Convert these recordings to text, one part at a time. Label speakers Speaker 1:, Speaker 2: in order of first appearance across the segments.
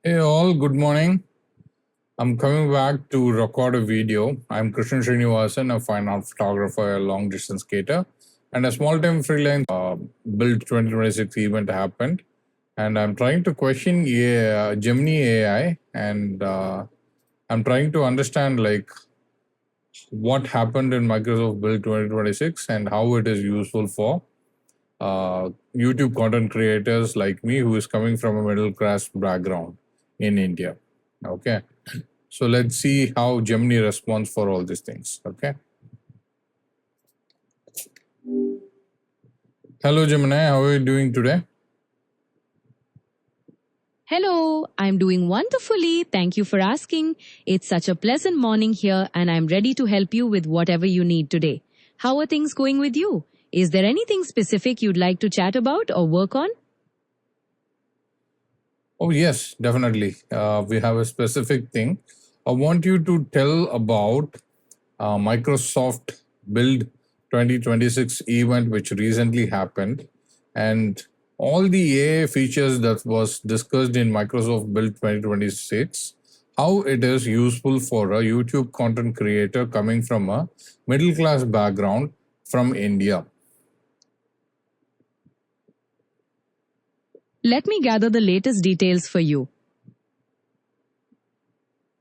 Speaker 1: Hey all, good morning. I'm coming back to record a video. I'm Srinivasan, a fine art photographer, a long distance skater, and a small time freelance. Build 2026 event happened, and I'm trying to question Gemini AI, and I'm trying to understand like what happened in Microsoft Build 2026 and how it is useful for YouTube content creators like me who is coming from a middle class background in India. Okay. So let's see how Gemini responds for all these things. Okay. Hello, Gemini. How are you doing today?
Speaker 2: Hello, I'm doing wonderfully. Thank you for asking. It's such a pleasant morning here, and I'm ready to help you with whatever you need today. How are things going with you? Is there anything specific you'd like to chat about or work on?
Speaker 1: Oh, yes, definitely. We have a specific thing. I want you to tell about Microsoft Build 2026 event, which recently happened, and all the AI features that was discussed in Microsoft Build 2026, how it is useful for a YouTube content creator coming from a middle class background from India.
Speaker 2: Let me gather the latest details for you.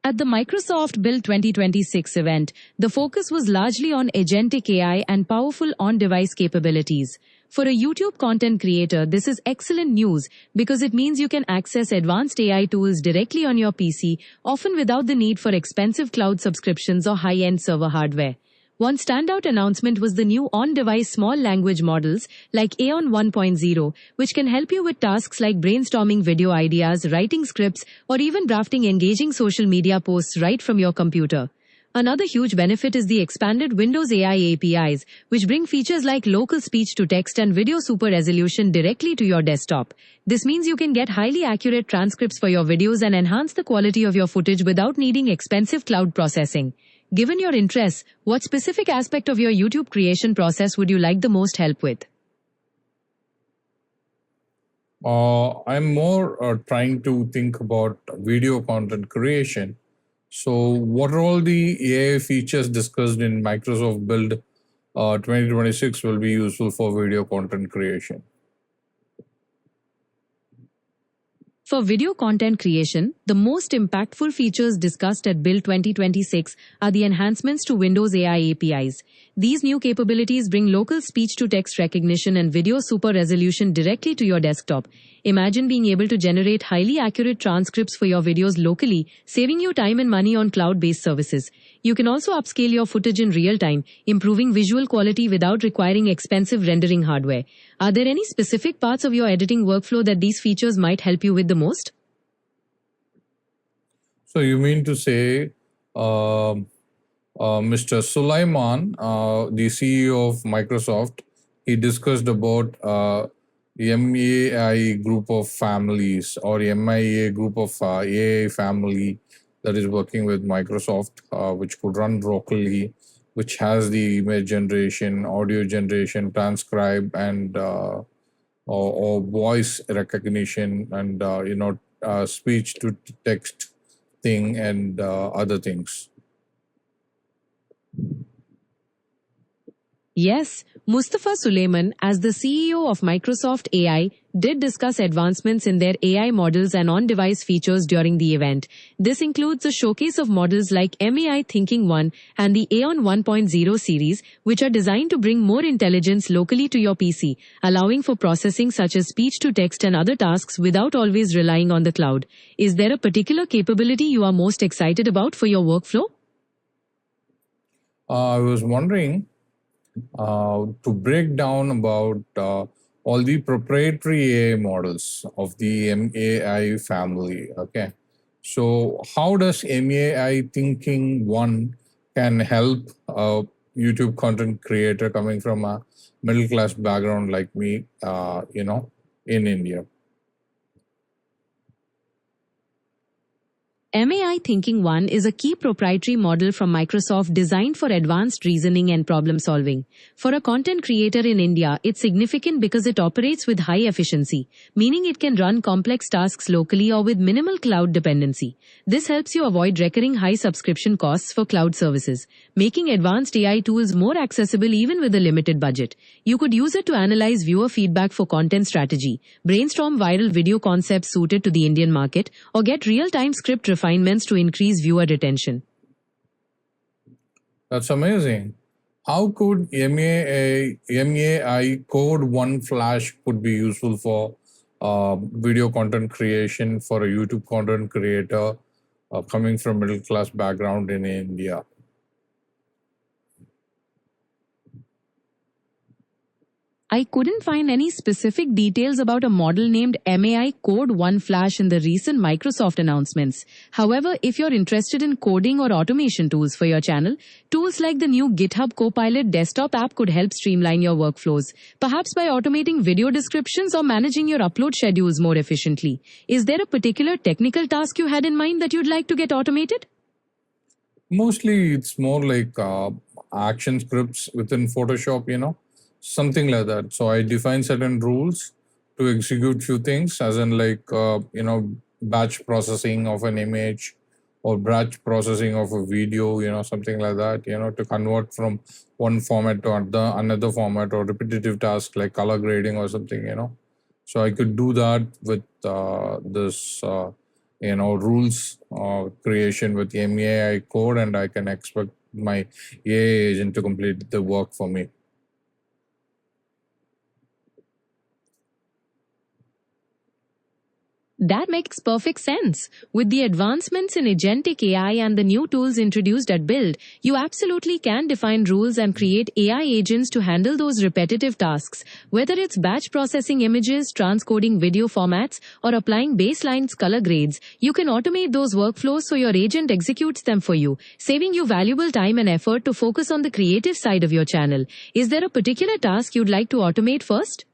Speaker 2: At the Microsoft Build 2026 event, the focus was largely on agentic AI and powerful on-device capabilities. For a YouTube content creator, this is excellent news because it means you can access advanced AI tools directly on your PC, often without the need for expensive cloud subscriptions or high-end server hardware. One standout announcement was the new on-device small language models like Aeon 1.0, which can help you with tasks like brainstorming video ideas, writing scripts, or even drafting engaging social media posts right from your computer. Another huge benefit is the expanded Windows AI APIs, which bring features like local speech to text and video super resolution directly to your desktop. This means you can get highly accurate transcripts for your videos and enhance the quality of your footage without needing expensive cloud processing. Given your interests, what specific aspect of your YouTube creation process would you like the most help with?
Speaker 1: I'm more trying to think about video content creation. So, what are all the AI features discussed in Microsoft Build 2026 will be useful for video content creation?
Speaker 2: For video content creation, the most impactful features discussed at Build 2026 are the enhancements to Windows AI APIs. These new capabilities bring local speech-to-text recognition and video super resolution directly to your desktop. Imagine being able to generate highly accurate transcripts for your videos locally, saving you time and money on cloud-based services. You can also upscale your footage in real time, improving visual quality without requiring expensive rendering hardware. Are there any specific parts of your editing workflow that these features might help you with the most?
Speaker 1: So, you mean to say Mr. Sulaiman, the CEO of Microsoft, he discussed about MAI group of families or MIA group of AI family that is working with Microsoft, which could run locally, which has the image generation, audio generation, transcribe, and or voice recognition, and speech to text thing, and other things.
Speaker 2: Yes, Mustafa Suleyman, as the CEO of Microsoft AI, did discuss advancements in their AI models and on-device features during the event. This includes a showcase of models like MAI Thinking 1 and the Aeon 1.0 series, which are designed to bring more intelligence locally to your PC, allowing for processing such as speech-to-text and other tasks without always relying on the cloud. Is there a particular capability you are most excited about for your workflow?
Speaker 1: I was wondering to break down about all the proprietary AI models of the MAI family. Okay, so how does MAI Thinking One can help a YouTube content creator coming from a middle class background like me? In India.
Speaker 2: MAI Thinking 1 is a key proprietary model from Microsoft designed for advanced reasoning and problem solving. For a content creator in India, it's significant because it operates with high efficiency, meaning it can run complex tasks locally or with minimal cloud dependency. This helps you avoid recurring high subscription costs for cloud services, making advanced AI tools more accessible even with a limited budget. You could use it to analyze viewer feedback for content strategy, brainstorm viral video concepts suited to the Indian market, or get real-time script refinements to increase viewer retention.
Speaker 1: That's amazing. How could MAI Code 1 Flash could be useful for video content creation for a YouTube content creator coming from middle class background in India?
Speaker 2: I couldn't find any specific details about a model named MAI Code 1 Flash in the recent Microsoft announcements. However, if you're interested in coding or automation tools for your channel, tools like the new GitHub Copilot desktop app could help streamline your workflows, perhaps by automating video descriptions or managing your upload schedules more efficiently. Is there a particular technical task you had in mind that you'd like to get automated?
Speaker 1: Mostly it's more like action scripts within Photoshop, something like that. So I define certain rules to execute few things, as in like batch processing of an image or batch processing of a video, something like that, to convert from one format to another format, or repetitive task like color grading or something. So I could do that with this rules creation with MAI code, and I can expect my AI agent to complete the work for me.
Speaker 2: That makes perfect sense. With the advancements in agentic AI and the new tools introduced at Build, you absolutely can define rules and create AI agents to handle those repetitive tasks. Whether it's batch processing images, transcoding video formats, or applying baselines color grades, you can automate those workflows so your agent executes them for you, saving you valuable time and effort to focus on the creative side of your channel. Is there a particular task you'd like to automate first?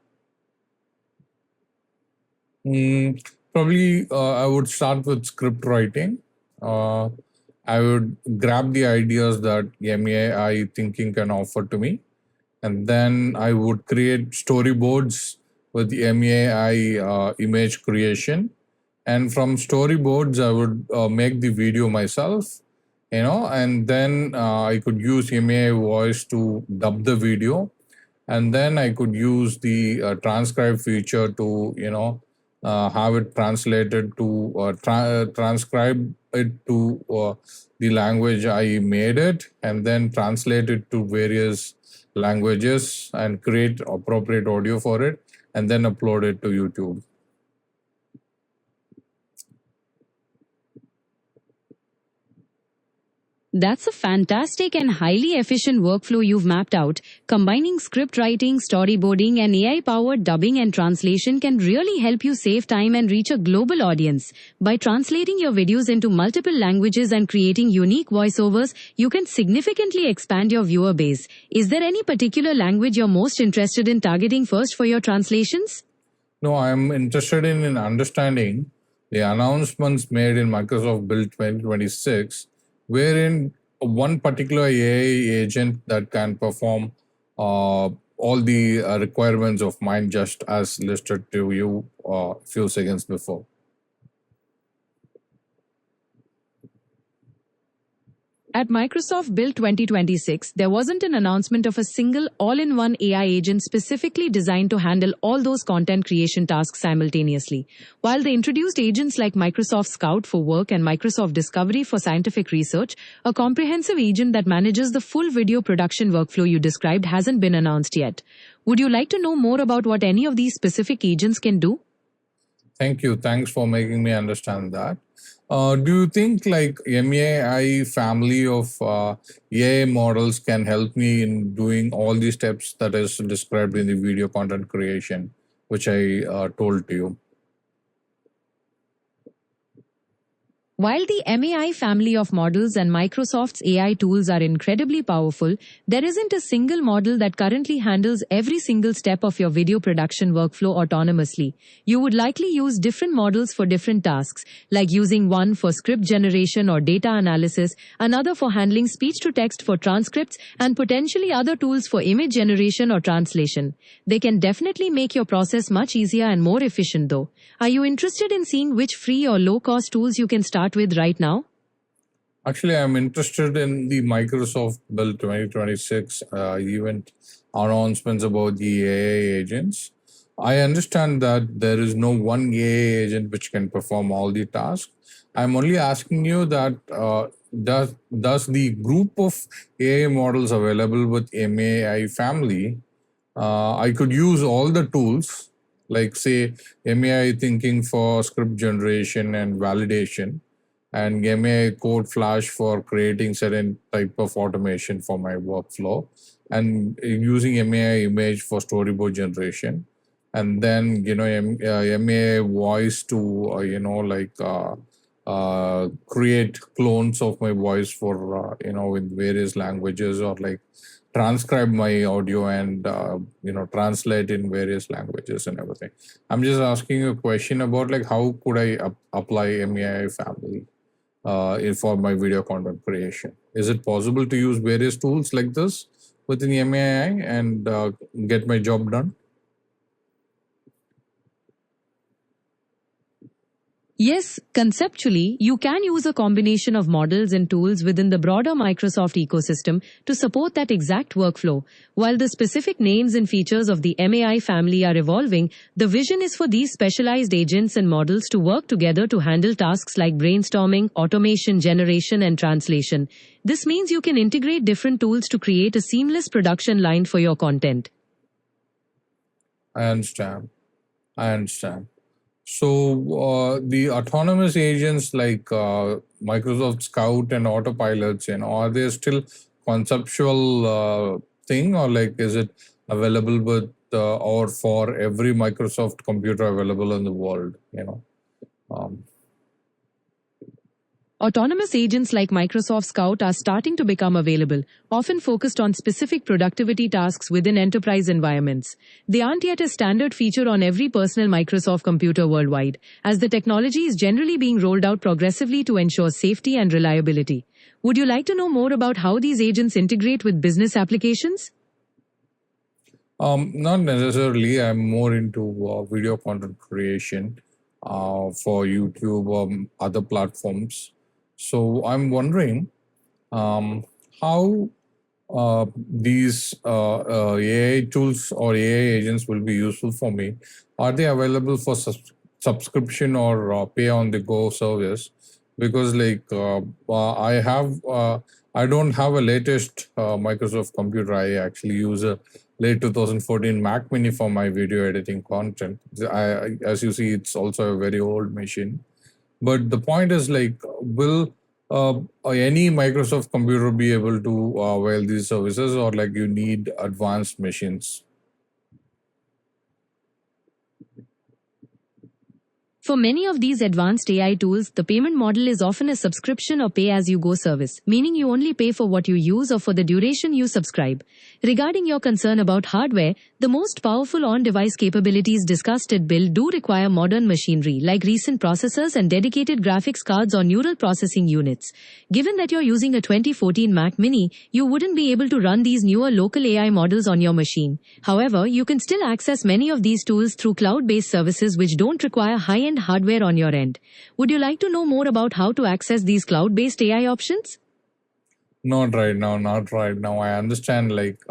Speaker 1: Probably I would start with script writing. I would grab the ideas that MAI thinking can offer to me, and then I would create storyboards with MAI image creation. And from storyboards, I would make the video myself, and then I could use MAI voice to dub the video, and then I could use the transcribe feature to have it translated to transcribe it to the language I made it, and then translate it to various languages and create appropriate audio for it, and then upload it to YouTube.
Speaker 2: That's a fantastic and highly efficient workflow you've mapped out. Combining script writing, storyboarding, and AI-powered dubbing and translation can really help you save time and reach a global audience. By translating your videos into multiple languages and creating unique voiceovers, you can significantly expand your viewer base. Is there any particular language you're most interested in targeting first for your translations?
Speaker 1: No, I'm interested in understanding the announcements made in Microsoft Build 2026, wherein one particular AI agent that can perform all the requirements of mine, just as listed to you a few seconds before.
Speaker 2: At Microsoft Build 2026, there wasn't an announcement of a single all-in-one AI agent specifically designed to handle all those content creation tasks simultaneously. While they introduced agents like Microsoft Scout for work and Microsoft Discovery for scientific research, a comprehensive agent that manages the full video production workflow you described hasn't been announced yet. Would you like to know more about what any of these specific agents can do?
Speaker 1: Thank you. Thanks for making me understand that. Do you think like MAI family of AI models can help me in doing all the steps that is described in the video content creation, which I told to you?
Speaker 2: While the MAI family of models and Microsoft's AI tools are incredibly powerful, there isn't a single model that currently handles every single step of your video production workflow autonomously. You would likely use different models for different tasks, like using one for script generation or data analysis, another for handling speech-to-text for transcripts, and potentially other tools for image generation or translation. They can definitely make your process much easier and more efficient though. Are you interested in seeing which free or low-cost tools you can start with right now?
Speaker 1: Actually, I'm interested in the Microsoft Build 2026 event announcements about the AI agents. I understand that there is no one AI agent which can perform all the tasks. I'm only asking you that does the group of AI models available with MAI family, I could use all the tools like say MAI thinking for script generation and validation, and MAI code flash for creating certain type of automation for my workflow, and using MAI image for storyboard generation, and then MAI voice to create clones of my voice for in various languages, or like transcribe my audio and translate in various languages and everything. I'm just asking you a question about like how could I apply MAI family for my video content creation. Is it possible to use various tools like this within the MAI and get my job done?
Speaker 2: Yes, conceptually, you can use a combination of models and tools within the broader Microsoft ecosystem to support that exact workflow. While the specific names and features of the MAI family are evolving, the vision is for these specialized agents and models to work together to handle tasks like brainstorming, automation, generation, and translation. This means you can integrate different tools to create a seamless production line for your content.
Speaker 1: I understand. I understand. So the autonomous agents like Microsoft Scout and autopilots, are they still conceptual thing, or like is it available with or for every Microsoft computer available in the world? Um,
Speaker 2: Autonomous agents like Microsoft Scout are starting to become available, often focused on specific productivity tasks within enterprise environments. They aren't yet a standard feature on every personal Microsoft computer worldwide, as the technology is generally being rolled out progressively to ensure safety and reliability. Would you like to know more about how these agents integrate with business applications?
Speaker 1: Not necessarily. I'm more into video content creation for YouTube, other platforms. So I'm wondering how these AI tools or AI agents will be useful for me. Are they available for subscription or pay on the go service? Because I don't have a latest Microsoft computer. I actually use a late 2014 Mac Mini for my video editing content. As you see, it's also a very old machine. But the point is like, will any Microsoft computer be able to avail these services, or like you need advanced machines?
Speaker 2: For many of these advanced AI tools, the payment model is often a subscription or pay-as-you-go service, meaning you only pay for what you use or for the duration you subscribe. Regarding your concern about hardware, the most powerful on-device capabilities discussed at Build do require modern machinery, like recent processors and dedicated graphics cards or neural processing units. Given that you're using a 2014 Mac Mini, you wouldn't be able to run these newer local AI models on your machine. However, you can still access many of these tools through cloud-based services which don't require high-end hardware on your end. Would you like to know more about how to access these cloud-based AI options?
Speaker 1: Not right now. Not right now. I understand like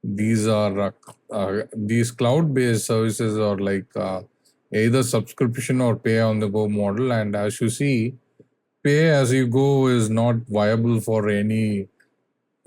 Speaker 1: these are these cloud-based services are like either subscription or pay on the go model, and as you see, pay as you go is not viable for any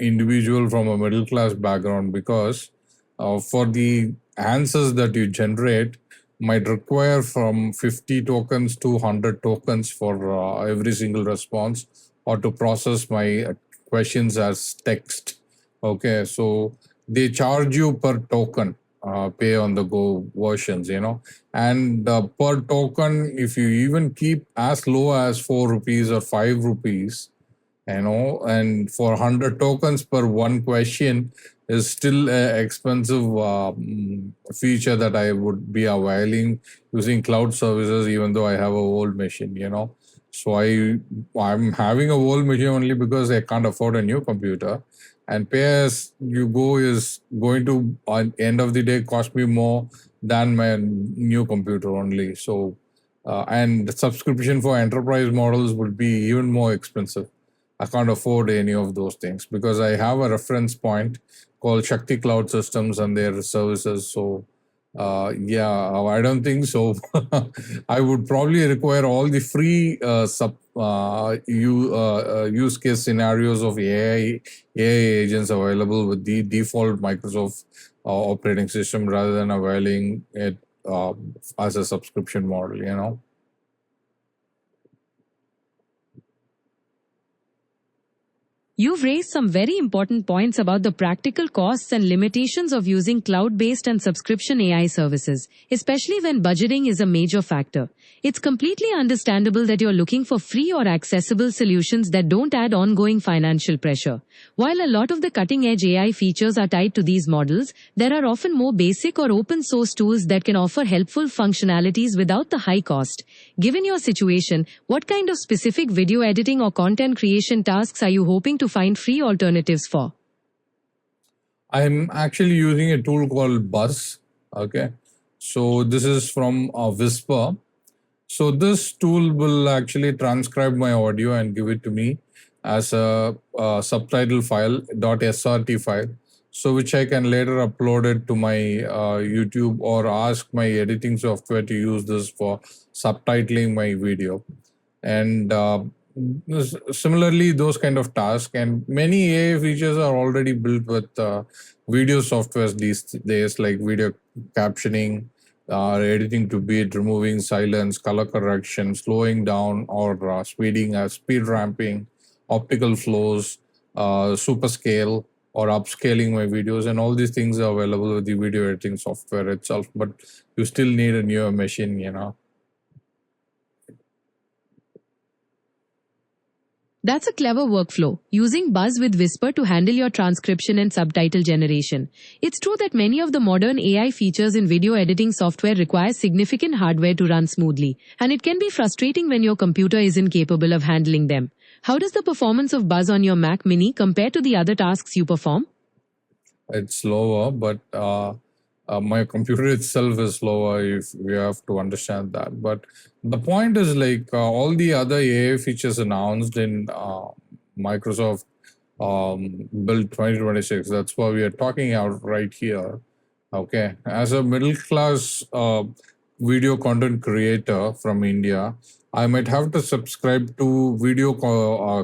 Speaker 1: individual from a middle class background, because for the answers that you generate might require from 50 tokens to 100 tokens for every single response, or to process my questions as text. Okay, so they charge you per token. pay on the go versions, and per token, if you even keep as low as 4 rupees or 5 rupees, and for 100 tokens per one question is still an expensive feature that I would be availing using cloud services, even though I have a old machine. So I'm having a old machine only because I can't afford a new computer, and pay as you go is going to, at end of the day, cost me more than my new computer only. So and the subscription for enterprise models would be even more expensive. I can't afford any of those things because I have a reference point called Shakti Cloud Systems and their services. So, yeah, I don't think so. I would probably require all the free use case scenarios of AI agents available with the default Microsoft operating system rather than availing it as a subscription model.
Speaker 2: You've raised some very important points about the practical costs and limitations of using cloud-based and subscription AI services, especially when budgeting is a major factor. It's completely understandable that you're looking for free or accessible solutions that don't add ongoing financial pressure. While a lot of the cutting-edge AI features are tied to these models, there are often more basic or open-source tools that can offer helpful functionalities without the high cost. Given your situation, what kind of specific video editing or content creation tasks are you hoping to find free alternatives for?
Speaker 1: I'm actually using a tool called Buzz. Okay. So this is from Whisper. So this tool will actually transcribe my audio and give it to me as a subtitle file, .srt file, so which I can later upload it to my YouTube or ask my editing software to use this for subtitling my video. And similarly, those kind of tasks and many AI features are already built with video softwares these days, like video captioning, editing to beat, removing silence, color correction, slowing down or speeding, speed ramping, optical flows, super scale or upscaling my videos, and all these things are available with the video editing software itself. But you still need a newer machine.
Speaker 2: That's a clever workflow, using Buzz with Whisper to handle your transcription and subtitle generation. It's true that many of the modern AI features in video editing software require significant hardware to run smoothly, and it can be frustrating when your computer isn't capable of handling them. How does the performance of Buzz on your Mac Mini compare to the other tasks you perform?
Speaker 1: It's slower, but my computer itself is slower, if we have to understand that. But the point is, like, all the other AI features announced in Microsoft Build 2026, that's what we are talking out right here. Okay, as a middle class video content creator from India, I might have to subscribe to video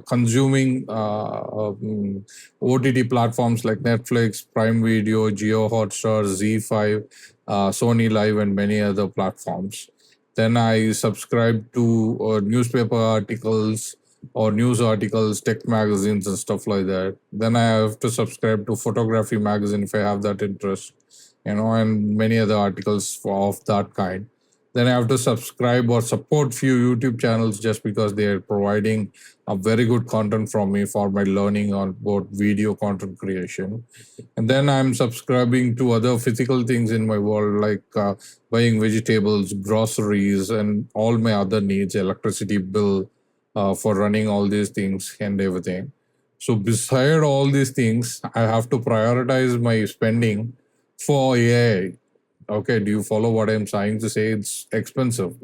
Speaker 1: consuming OTT platforms like Netflix, Prime Video, Geo Hotstar, Z5, Sony Live, and many other platforms. Then I subscribe to newspaper articles or news articles, tech magazines, and stuff like that. Then I have to subscribe to photography magazine if I have that interest, and many other articles of that kind. Then I have to subscribe or support few YouTube channels just because they are providing a very good content from me for my learning on both video content creation. And then I'm subscribing to other physical things in my world, like buying vegetables, groceries, and all my other needs, electricity bill for running all these things and everything. So beside all these things, I have to prioritize my spending for AI. Okay, do you follow what I'm trying to say? It's expensive.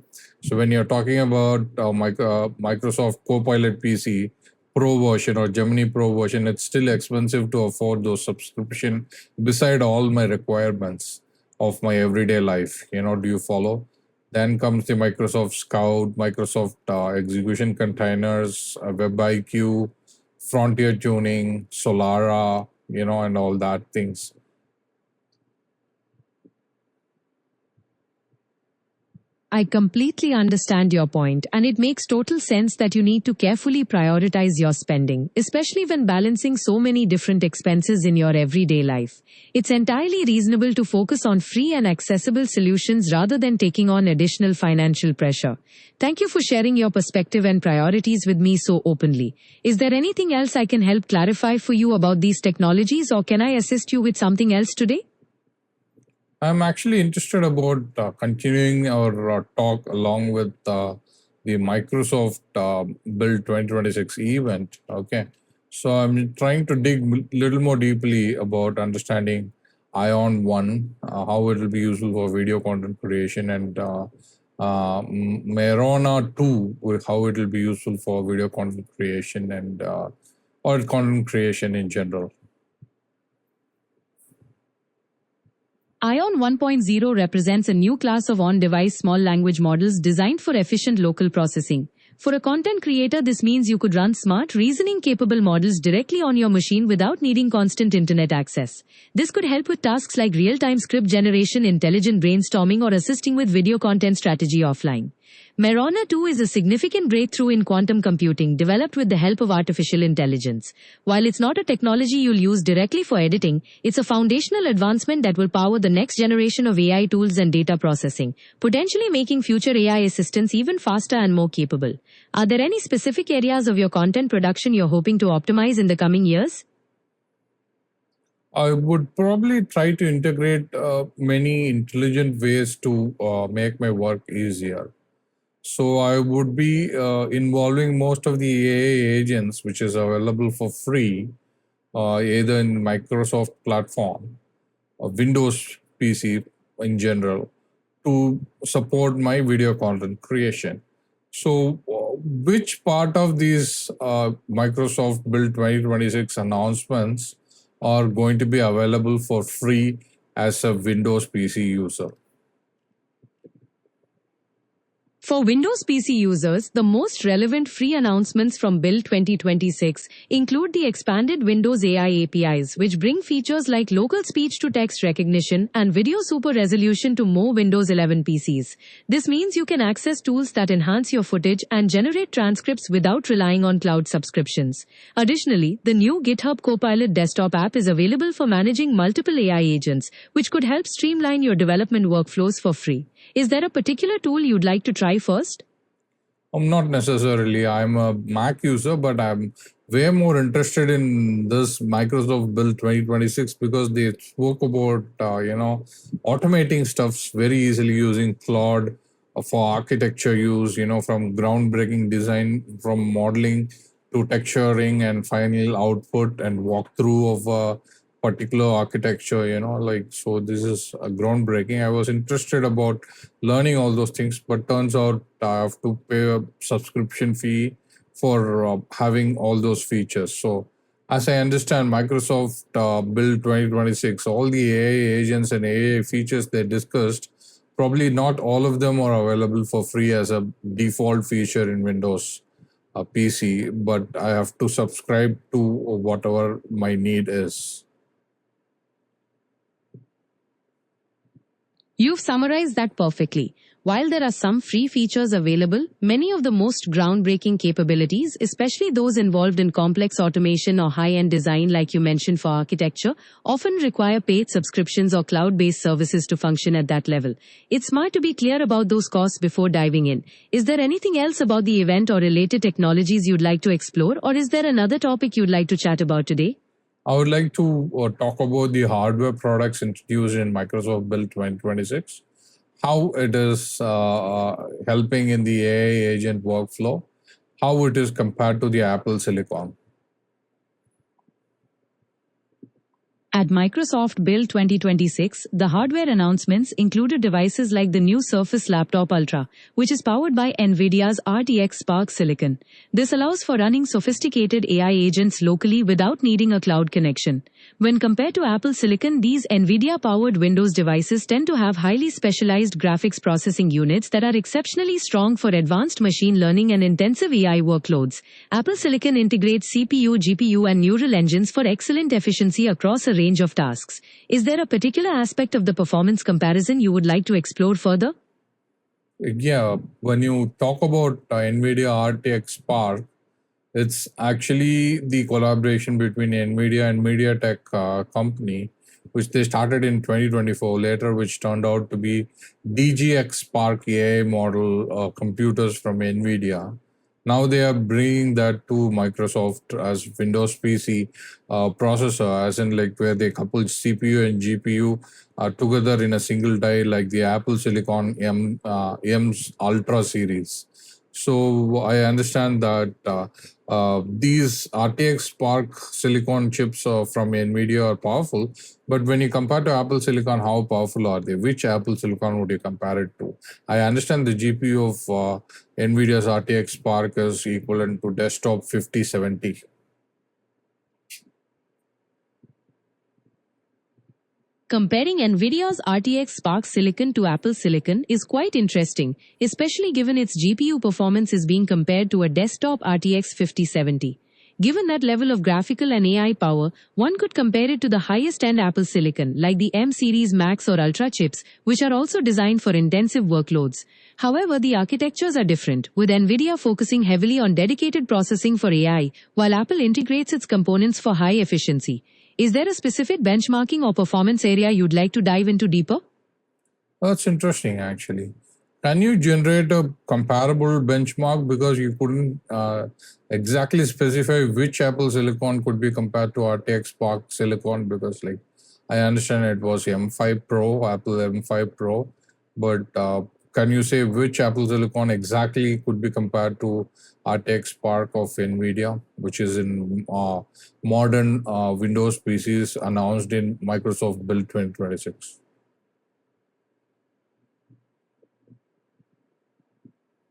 Speaker 1: So when you're talking about Microsoft Copilot PC Pro version or Gemini Pro version, it's still expensive to afford those subscription beside all my requirements of my everyday life. Do you follow? Then comes the Microsoft Scout, Microsoft execution containers, WebIQ, Frontier tuning, Solara, and all that things.
Speaker 2: I completely understand your point, and it makes total sense that you need to carefully prioritize your spending, especially when balancing so many different expenses in your everyday life. It's entirely reasonable to focus on free and accessible solutions rather than taking on additional financial pressure. Thank you for sharing your perspective and priorities with me so openly. Is there anything else I can help clarify for you about these technologies, or can I assist you with something else today?
Speaker 1: I'm actually interested about continuing our talk along with the Microsoft Build 2026 event. Okay, so I'm trying to dig little more deeply about understanding Ion One, how it will be useful for video content creation, and Merona Two, how it will be useful for video content creation and or content creation in general.
Speaker 2: Ion 1.0 represents a new class of on-device small language models designed for efficient local processing. For a content creator, this means you could run smart, reasoning-capable models directly on your machine without needing constant internet access. This could help with tasks like real-time script generation, intelligent brainstorming, or assisting with video content strategy offline. Merona 2 is a significant breakthrough in quantum computing developed with the help of artificial intelligence. While it's not a technology you'll use directly for editing, it's a foundational advancement that will power the next generation of AI tools and data processing, potentially making future AI assistants even faster and more capable. Are there any specific areas of your content production you're hoping to optimize in the coming years?
Speaker 1: I would probably try to integrate many intelligent ways to make my work easier. So I would be involving most of the AI agents, which is available for free, either in Microsoft platform or Windows PC in general, to support my video content creation. So, which part of these Microsoft Build 2026 announcements are going to be available for free as a Windows PC user?
Speaker 2: For Windows PC users, the most relevant free announcements from Build 2026 include the expanded Windows AI APIs, which bring features like local speech-to-text recognition and video super resolution to more Windows 11 PCs. This means you can access tools that enhance your footage and generate transcripts without relying on cloud subscriptions. Additionally, the new GitHub Copilot desktop app is available for managing multiple AI agents, which could help streamline your development workflows for free. Is there a particular tool you'd like to try first?
Speaker 1: Not necessarily. I'm a Mac user, but I'm way more interested in this Microsoft Build 2026 because they spoke about automating stuffs very easily using Claude for architecture use. From groundbreaking design, from modeling to texturing and final output and walkthrough of a particular architecture. So this is groundbreaking. I was interested about learning all those things, but turns out I have to pay a subscription fee for having all those features. So, as I understand, Microsoft Build 2026, all the AI agents and AI features they discussed, probably not all of them are available for free as a default feature in Windows PC, but I have to subscribe to whatever my need is.
Speaker 2: You've summarized that perfectly. While there are some free features available, many of the most groundbreaking capabilities, especially those involved in complex automation or high-end design like you mentioned for architecture, often require paid subscriptions or cloud-based services to function at that level. It's smart to be clear about those costs before diving in. Is there anything else about the event or related technologies you'd like to explore, or is there another topic you'd like to chat about today?
Speaker 1: I would like to talk about the hardware products introduced in Microsoft Build 2026, how it is helping in the AI agent workflow, how it is compared to the Apple Silicon.
Speaker 2: At Microsoft Build 2026, the hardware announcements included devices like the new Surface Laptop Ultra, which is powered by NVIDIA's RTX Spark Silicon. This allows for running sophisticated AI agents locally without needing a cloud connection. When compared to Apple Silicon, these NVIDIA-powered Windows devices tend to have highly specialized graphics processing units that are exceptionally strong for advanced machine learning and intensive AI workloads. Apple Silicon integrates CPU, GPU, and neural engines for excellent efficiency across a range of tasks. Is there a particular aspect of the performance comparison you would like to explore further?
Speaker 1: Yeah, when you talk about NVIDIA RTX Spark, it's actually the collaboration between NVIDIA and MediaTek company, which they started in 2024, later, which turned out to be DGX Spark AI model computers from NVIDIA. Now they are bringing that to Microsoft as Windows PC processor, as in like where they couple CPU and GPU together in a single die, like the Apple Silicon M's Ultra series. So I understand that these RTX Spark silicon chips from NVIDIA are powerful, but when you compare to Apple Silicon, how powerful are they? Which Apple Silicon would you compare it to? I understand the GPU of NVIDIA's RTX Spark is equivalent to desktop 5070.
Speaker 2: Comparing NVIDIA's RTX Spark Silicon to Apple Silicon is quite interesting, especially given its GPU performance is being compared to a desktop RTX 5070. Given that level of graphical and AI power, one could compare it to the highest-end Apple Silicon, like the M series Max or Ultra chips, which are also designed for intensive workloads. However, the architectures are different, with NVIDIA focusing heavily on dedicated processing for AI, while Apple integrates its components for high efficiency. Is there a specific benchmarking or performance area you'd like to dive into deeper?
Speaker 1: That's interesting, actually. Can you generate a comparable benchmark, because you couldn't exactly specify which Apple Silicon could be compared to RTX Spark Silicon? Because, like, I understand it was M5 Pro, Apple M5 Pro, but can you say which Apple Silicon exactly could be compared to RTX Spark of NVIDIA, which is in modern Windows PCs announced in Microsoft Build 2026?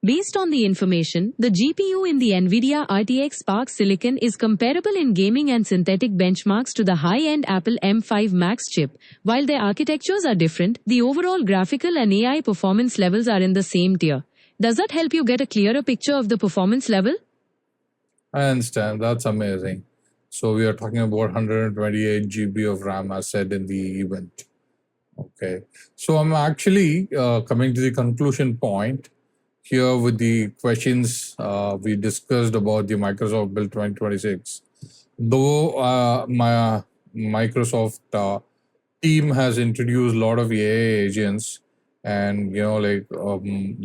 Speaker 2: Based on the information, the GPU in the NVIDIA RTX Spark Silicon is comparable in gaming and synthetic benchmarks to the high-end Apple M5 Max chip. While their architectures are different, the overall graphical and AI performance levels are in the same tier. Does that help you get a clearer picture of the performance level?
Speaker 1: I understand. That's amazing. So we are talking about 128 GB of RAM, as said in the event. Okay. So I'm actually coming to the conclusion point here with the questions we discussed about the Microsoft Build 2026. Though my Microsoft team has introduced a lot of AI agents, and like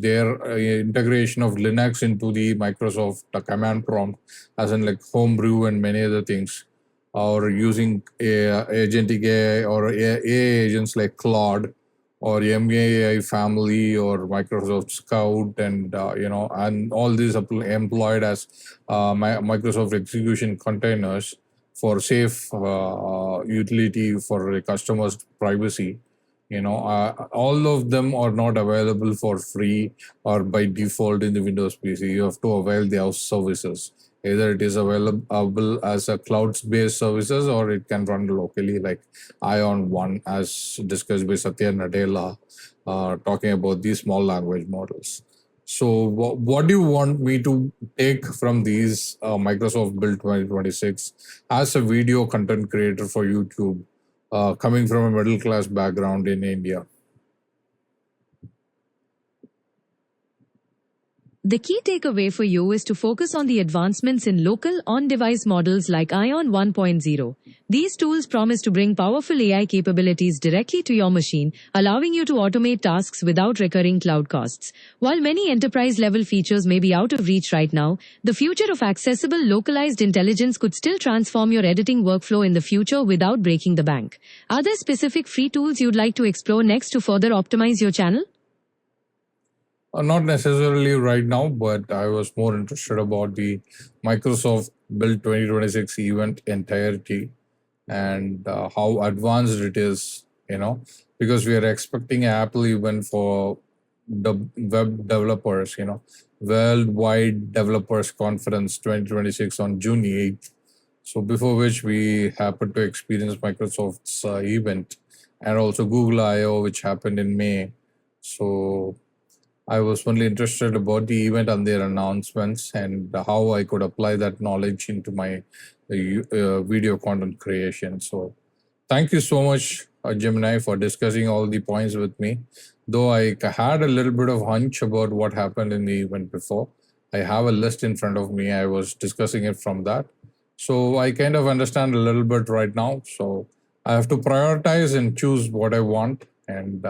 Speaker 1: their integration of Linux into the Microsoft command prompt, as in like homebrew and many other things, or using agentic AI or AI agents like Claude or MAI family or Microsoft Scout, and and all these employed as Microsoft execution containers for safe utility for the customers' privacy. All of them are not available for free or by default in the Windows PC. You have to avail their services. Either it is available as a cloud-based services, or it can run locally, like Ion One, as discussed by Satya Nadella, talking about these small language models. So, what do you want me to take from these Microsoft Build 2026 as a video content creator for YouTube, coming from a middle class background in India?
Speaker 2: The key takeaway for you is to focus on the advancements in local on-device models like Ion 1.0. These tools promise to bring powerful AI capabilities directly to your machine, allowing you to automate tasks without recurring cloud costs. While many enterprise-level features may be out of reach right now, the future of accessible localized intelligence could still transform your editing workflow in the future without breaking the bank. Are there specific free tools you'd like to explore next to further optimize your channel?
Speaker 1: Not necessarily right now, but I was more interested about the Microsoft Build 2026 event entirety, and how advanced it is, because we are expecting an Apple event for the web developers, Worldwide Developers Conference 2026 on June 8th. So before which we happened to experience Microsoft's event, and also Google I/O, which happened in May. So I was only interested about the event and their announcements, and how I could apply that knowledge into my video content creation. So thank you so much Gemini, for discussing all the points with me. Though I had a little bit of hunch about what happened in the event before, I have a list in front of me. I was discussing it from that. So I kind of understand a little bit right now. So I have to prioritize and choose what I want and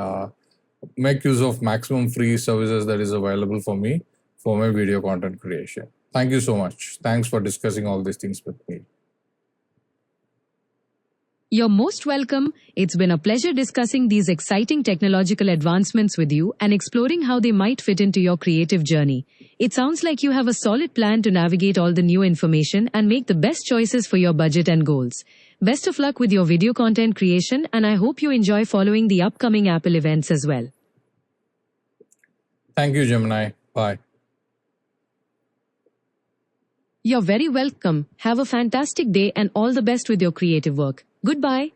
Speaker 1: make use of maximum free services that is available for me for my video content creation. Thank you so much. Thanks for discussing all these things with me.
Speaker 2: You're most welcome. It's been a pleasure discussing these exciting technological advancements with you and exploring how they might fit into your creative journey. It sounds like you have a solid plan to navigate all the new information and make the best choices for your budget and goals. Best of luck with your video content creation, and I hope you enjoy following the upcoming Apple events as well.
Speaker 1: Thank you, Gemini. Bye.
Speaker 2: You're very welcome. Have a fantastic day and all the best with your creative work. Goodbye.